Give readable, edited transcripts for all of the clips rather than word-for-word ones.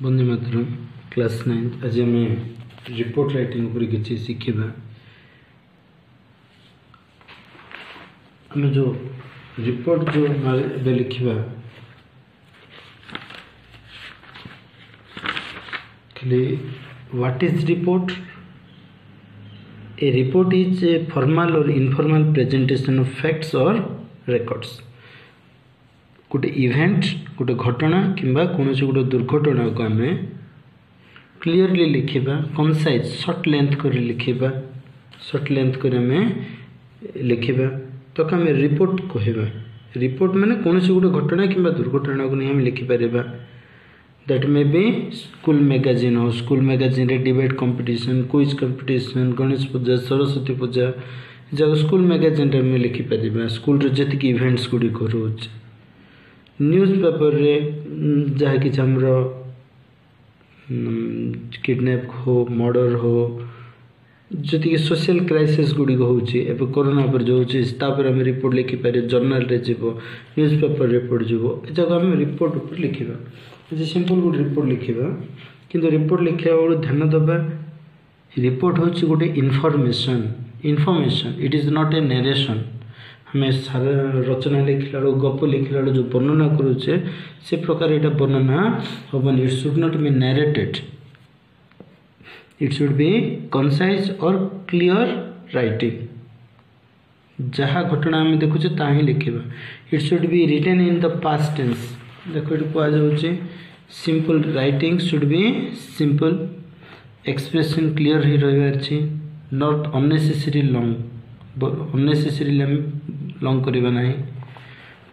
बंदे मातरम क्लास 9 आज आम रिपोर्ट राइटिंग पर किसी शिखा। आम जो रिपोर्ट जो लिखा खाली what is report. A report is a formal और इनफॉर्मल प्रेजेंटेशन ऑफ फैक्ट्स और रेकॉर्ड्स। गोटे इवेंट गोटे घटना किंबा कौन गोटे दुर्घटना को आम क्लीयरली लिखा कंसाइज सर्ट लेंथ कर लिखा सर्ट लेंथ कर आम लिखा तो आम रिपोर्ट कहवा। रिपोर्ट माने कौन गोटे घटना किंबा दुर्घटना को नहीं आम लिखिपर। That may be school magazine हो, स्कूल मैगजीन रे debate competition, quiz competition, Ganesh Puja, Saraswati Puja जब स्कूल मैगजीन रे आम लिखिपर। स्कूल रे जतिक इवेंट्स गुडी करूच न्यूज पेपर रे जहाँ कि किडनैप हो, मर्डर हो, जी सोशल क्राइसिस गुड़ी हो कोरोना पर जो होपर आम रिपोर्ट लिखिपर। जर्नल रे जीव न्यूज पेपर रिपोर्ट जीव जब आम रिपोर्ट ऊपर लिखा जे सिंपल गोटे रिपोर्ट लिखा किंतु रिपोर्ट लिखा बेलू ध्यान दबा रिपोर्ट हूँ गोटे information it is not a narration. हमें सारा रचना लिखला गप लिखला जो वर्णना करुचे से प्रकार यहाँ वर्णना हेनी। It should not be narrated, it should be concise और क्लियर राइटिंग। जहाँ घटना आम देखुचे ता ही लिखा। It should be written in the past tense. देखो ये कहुचे simple writing should be simple, expression clear ही रही, not unnecessary long, unnecessary long करवा नहीं।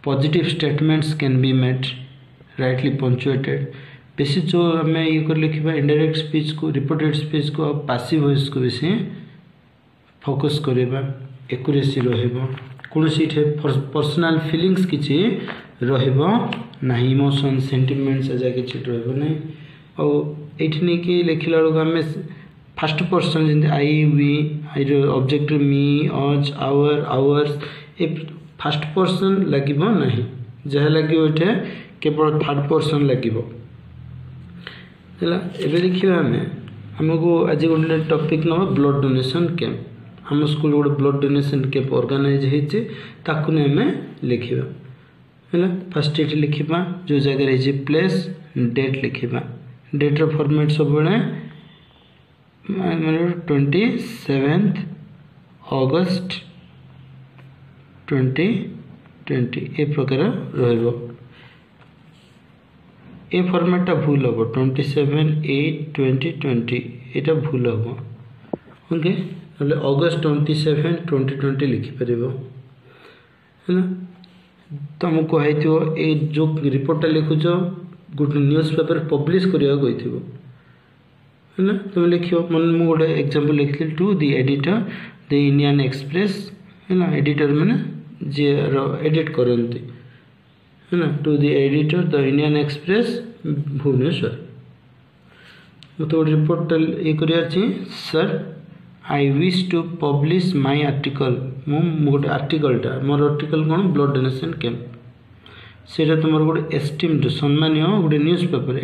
Positive statements can be made rightly punctuated. बेसी जो आम ये कर लिखा इनडायरेक्ट स्पीच को, रिपोर्टेड स्पीच को, पासिव वॉइस को बेसी फोकस करवा। एक्यूरेसी रहिबो, कोनोसी पर्सनल फीलिंग्स किछि रहिबो नाही, इमोशन सेंटिमेंट्स एजा किछि रहिबो नहीं। और एठी नहीं कि लिखला लोग आम फर्स्ट पर्सन जैसे I we I object me us our ours ए फर्स्ट पर्सन लगे ना, जहाँ लगे ये केवल थर्ड पर्सन लगे। देखिए आमको आज गोटे टॉपिक ना ब्लड डोनेशन कैंप। आम स्कूल गोटे ब्लड डोनेशन कैंप ऑर्गेनाइज होताकू आम लिखा है। फर्स्ट ये लिखा जो जगह प्लेस डेट लिखा। डेट्र फॉर्मेट सब 27 अगस्त 2020 ए प्रकार रहिबो। ए फॉर्मेटटा भूल हम 27/8/2020 एटा भूल हम। ओके अगस्त 27 2020 लिखिपर है। तुमको कहथो ए जो रिपोर्टा लिखुच गोटे न्यूज पेपर पब्लिश करने कहथो है ना। तुम लिख मन गोटे एग्जांपल लिखी to the editor the Indian Express है ना। एडिटर मैंने जी एडिट करती है ना। To the editor the Indian Express Bhubaneswar. मतलब गोटे रिपोर्ट ये कर sir I wish to publish my article. गोटे आर्टिकलटा मोर आर्टिकल कौन ब्लड डोनेशन कैंप सेटा तुम गोटे एस्टिम्ड सम्मानीय गोटे newspaper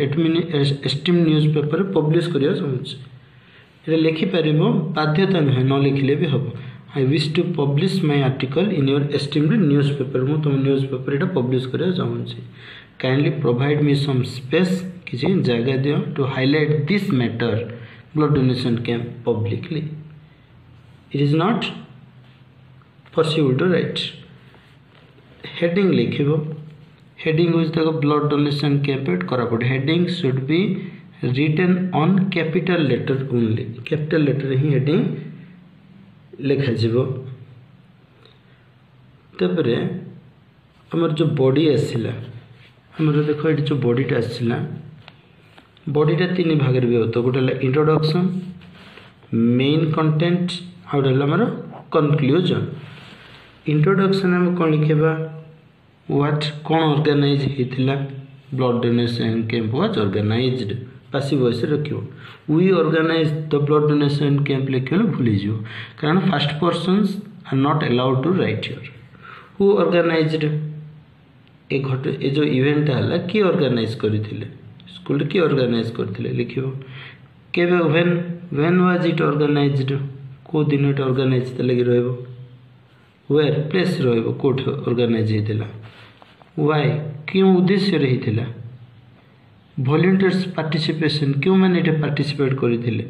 esteemed newspaper publish करने चाहूँगी। ये लिखिपर बाध्यता नुहे, न लिखिले भी हम। I wish to publish my article in your esteemed newspaper. मुझे तुम न्यूज पेपर यहाँ पब्लिश करने चाहूँगी। Kindly provide me some space किसी जगह दियो to highlight this matter blood donation camp publicly. It is not possible to write. Heading लिखो। Heading हूँ तक blood donation camp at Koraput. Heading should be written on capital letter only. Capital letter ही heading लिखा जीवो। तापर आमर जो body आसला आमर देख ये जो बॉडीटा आसला बॉडीटा 3 भाग भी होता। गोटे इंट्रोडक्शन, मेन कंटेंट और आमर कनक्लूजन। इंट्रोडक्शन आम कौन लिखा व्हाट कौन ऑर्गेनाइज होता blood donation camp was organised passive voice रखियो। We organise the blood donation camp लिखे भूल जाओ कारण first persons are not allowed to write your. Who organised ए जो इवेंट है किए ऑर्गेनाइज करते स्कूल किए ऑर्गेनाइज करथिले लिखिबो केबे व्हेन वाज इट ऑर्गेनाइज्ड को दिन इट ऑर्गेनाइज त लगी रहबो वेयर प्लेस रहबो कोठ ऑर्गेनाइज हेतिला व्हाई क्यों उद्देश्य रहिथिला वॉलंटियर्स पार्टिसिपेशन क्यों माने एटे पार्टिसिपेट करथिले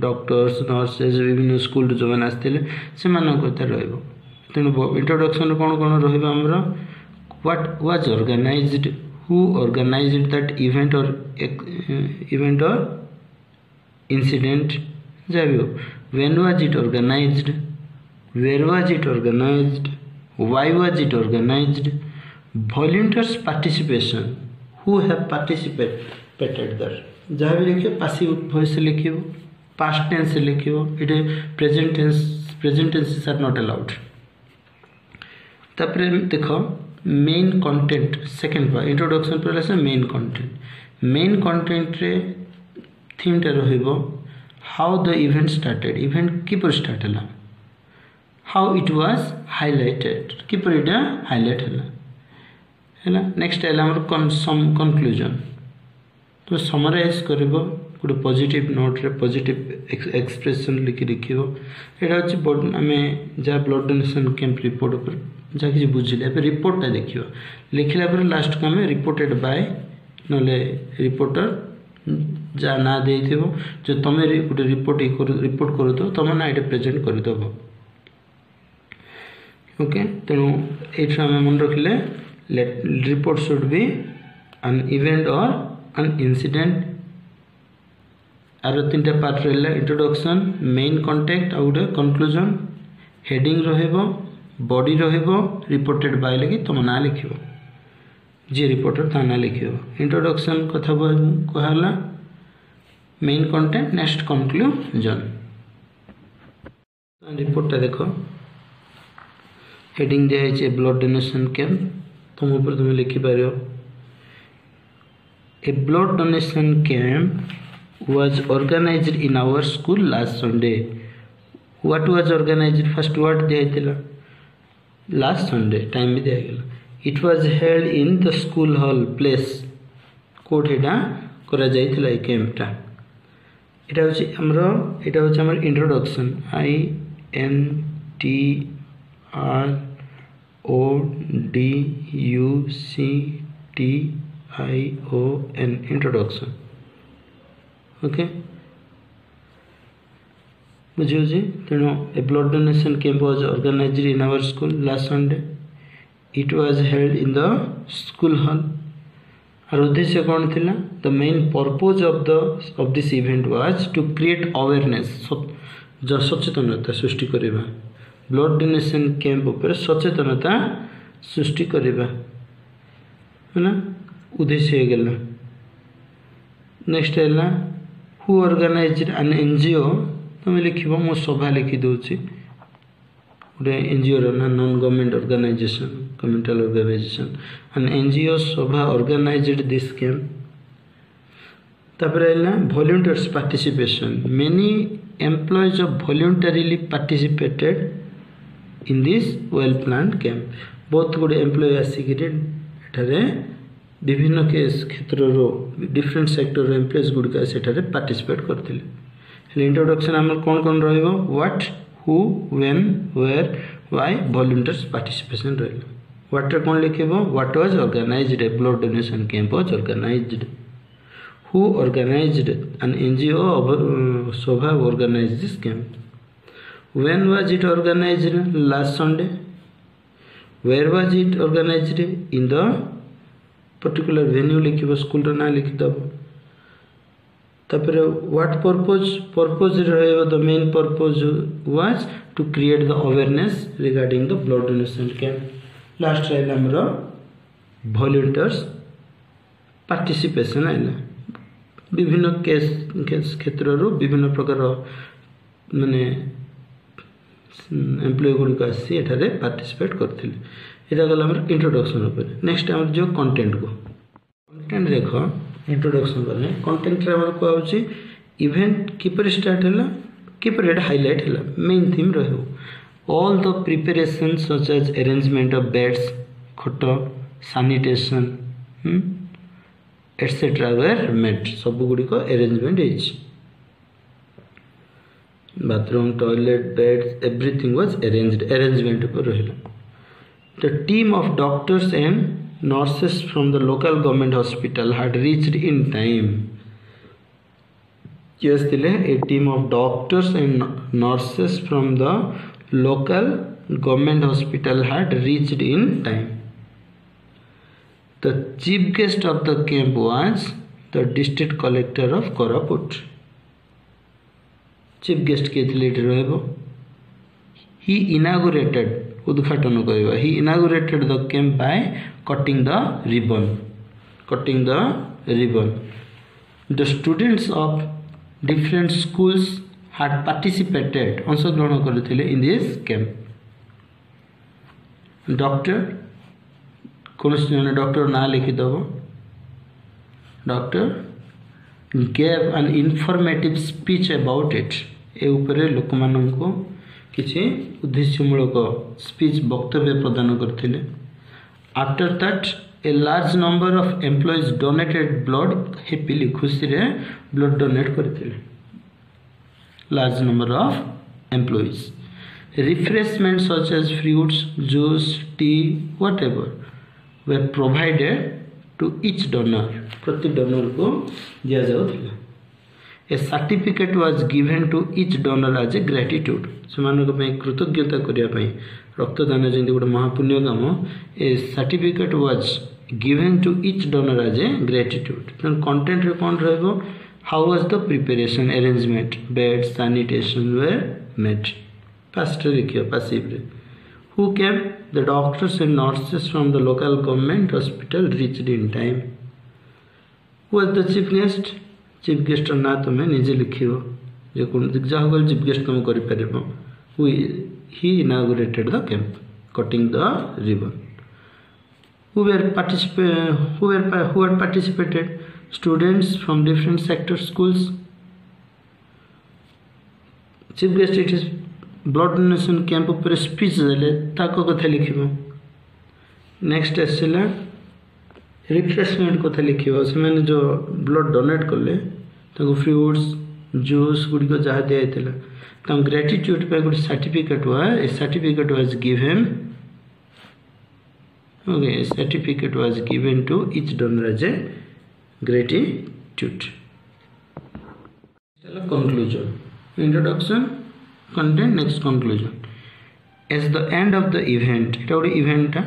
डॉक्टर्स नर्सेस विभिन्न स्कूल जो माने आस्थिले से मानक कथा रहबो तेणु इंट्रोडक्शन कोन कोन रहबो हमरा what was organized who organized that event or incident जाबियो when was it organized where was it organized why was it organized volunteers participation who have participated there जाबि लिखियो passive voice लिखियो past tense लिखियो it present tenses are not allowed तापर देखो main content second part introduction पर आसे main content रे theme टा रहइबो how the event started event किपर स्टार्ट हला हाउ इट वाज हाइलाइटेड किपर इटा हाइलाइट हला नेक्स्ट हला हमर कंक्लूजन तो समराइज करबो गुड पॉजिटिव नोट रे पॉजिटिव एक्सप्रेशन लिखि रखिबो एटा अछि हमें जा ब्लड डोनेशन कैंप रिपोर्ट पर जा कि बुझिले पे रिपोर्ट ता देखियो लिखिला पर लास्ट को हमें रिपोर्टेड बाय नले रिपोर्टर जा ना देथिबो जो तमे रिपोर्ट करू तो तम ना एटा प्रेजेंट करि दबो ओके तेनु एठा हमें मन रखले report should be an event or an incident आरो तीनटा पार्ट रहला introduction main content out conclusion heading रहबो बॉडी रहबो रिपोर्टेड बाय लगी तुम ना लिखिबो जे रिपोर्टर ता ना लिखिबो इंट्रोडक्शन कथा कहला main content next conclusion report ता देखो हेडिंग दे है ब्लड डोनेशन कैंप तुम ऊपर तुम लिखि पारियो a blood donation camp was organized in our school last Sunday. What was organized? First word दिया last Sunday time भी दिया It was held in the school hall place. कोड हेडा करा जाई थिला कैंप टा एटा होची हमर इंट्रोडक्शन INTRODUCTION इंट्रोडक्शन ओके बुझियो जी तेणु a blood donation camp was organised in our school last Sunday it was held in the school hall और उद्देश्य कौन थिला the main purpose of this event was to create awareness सचेतनता सृष्टि करबा ब्लड डोनेशन कैंप ऊपर सचेतनता सृष्टि करबा है ना उद्देश्य हे गेला नेक्स्ट हैला who organized an NGO तुम लिखिबो मो सभा लिखि दोछि उडे NGO रो ना non government organisation community organisation an NGO सभा ऑर्गेनाइज्ड दिस कैंप तापर हैला volunteers participation many employees of voluntarily participated in this well planned camp बहुत गुड एम्प्लॉय आसिकिरे एठारे विभिन्न केस क्षेत्र रो डिफरेंट सेक्टर रो एम्प्लॉयज गुड का सेठारे पार्टिसिपेट करथिले इंट्रोडक्शन हमर कोन रहइबो what who when where why volunteers participation रहइलो व्हाट रे कोन लिखिबो what was organised a blood donation camp was organised who organised an NGO सभा organised this camp when was it organised last Sunday where was it organised in the particular venue लिखिबो school रो ना लिखि दबो तापर what purpose रहइबो the main purpose was to create the awareness regarding the blood donation camp last रहला हमरो volunteers participation आइला विभिन्न केस क्षेत्र रो विभिन्न प्रकार माने एम्प्लॉय गुड का से एठारे पार्टिसिपेट करथिले एटा गला हमर इंट्रोडक्शन ऊपर नेक्स्ट हमर जो कंटेंट देखो इंट्रोडक्शन करने कंटेंट रे हमर को होची इवेंट किपर स्टार्ट हला किपर एटा हाइलाइट हला मेन थीम रहौ all the preparation such as arrangement of beds खट सैनिटेशन etc. were met. सब गुड़ी को arrangement is. Bathroom, toilet, beds, everything was arranged. Arrangement पर रहिला. The team of doctors and nurses from the local government hospital had reached in time. Yes, a team of doctors and nurses from the local government hospital had reached in time. The chief guest of the camp was the district collector of Koraput. Chief guest के थे letter रहेबो. He inaugurated उद्घाटन करिबा. He inaugurated the camp by cutting the ribbon. Cutting the ribbon. The students of different schools had participated. अंशग्रहण करथिले in this camp. Doctor कौन से doctor ना लिखिदेव. Doctor gave an informative speech about it. ए उपरे लोक माननको किछि उद्देश्यमूलक स्पीच वक्तव्य प्रदान करथिले. After that a large number of employees donated blood. Happily खुशी रे ब्लड डोनेट करथिले. Large number of employees. Refreshment such as fruits, juice, tea, whatever were provided to each donor. प्रति डोनर को दिया जाउथिला. A certificate was given to each donor as a gratitude. सेमानक पे कृतज्ञता करिया पई रक्तदान जेंति गोटे महापुण्य काम. A certificate was given to each donor as a gratitude. then content रे कोन रहबो. How was the preparation, arrangement, bed, sanitation were met. past रे लिखियो passive रे. Who came? The doctors and nurses from the local government hospital reached in time. Who was the chief guest? Chief guest ना तुम्हें निजे लिखियो. जो कौन जहाँ कोई chief guest तुम करी परिबो. He inaugurated the camp, cutting the ribbon. Who had participated? Students from different sector schools. Chief guest it is blood donation camp उपर स्पीच देले ताको कथा लिखिबो. नेक्स्ट आसला रिफ्रेशमेंट कथा लिखिबो. से माने जो ब्लड डोनेट करले ताको फ्रूट्स, जूस गुडी को जहा दिया आइतला. तम ग्रेटिट्यूड पे गुड सर्टिफिकेट हुआ. A certificate was given. Okay, a certificate was given to each donor as a gratitude. चलो conclusion. Introduction, content, next conclusion. As the end of the event, it was event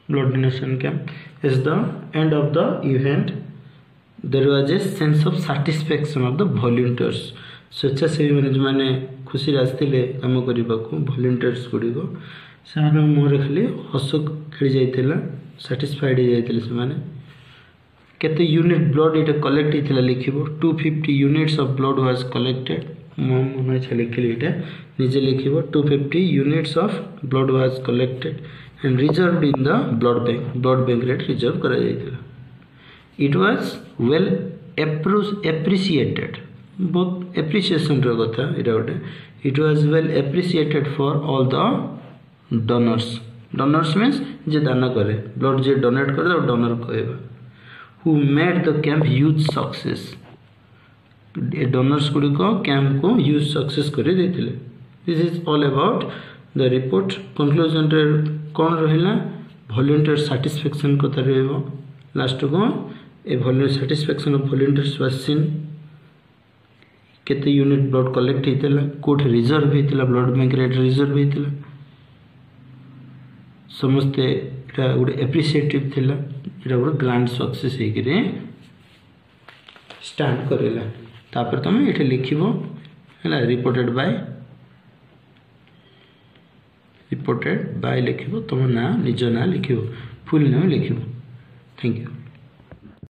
blood donation camp. As the end of the event, there was a sense of satisfaction of the volunteers. स्वेच्छासेवी मैंने जो मैंने खुशी आसते कम करने volunteers Gudi को से मुहर खाली हस खेली जाइला. satisfied जाइले से केते यूनिट ब्लड इटा कलेक्ट होता लिखिबो. 250 units of blood was collected. मन इच्छा लिखिली इटा निजे लिखिबो. 250 units of blood was collected and reserved in the blood bank. blood bank रे रिजर्व करा जाइतिला. It was well appreciated. बहुत appreciation रो कथा इटा गोटे. It was well appreciated for all the donors. Donors means जे दान करे ब्लड जे डोनेट करे तो डोनर कहबा. Who made the camp huge success. Donors गुड़ी को कैंप को ह्यूज सक्सेस कर देथिले. This is all about the report. Conclusion रे कोन रहिला. वॉलंटियर सैटिस्फैक्शन कथा रहबो. लास्ट को a volunteer satisfaction of volunteers was seen. केते यूनिट ब्लड कलेक्ट हेतिला, कोठ रिजर्व हेतिला, ब्लड बैंक रे रिजर्व हेतिला. समस्ते एटा गुड एप्रिशिएटिव थिला. एटा गुड ग्रैंड सक्सेस हे कि स्टैंड करेला. तापर तुम ये लिखिबो है रिपोर्टेड बाय लिखिबो. तुम ना निज ना लिखिबो. फुल नेम लिखिबो. Thank you.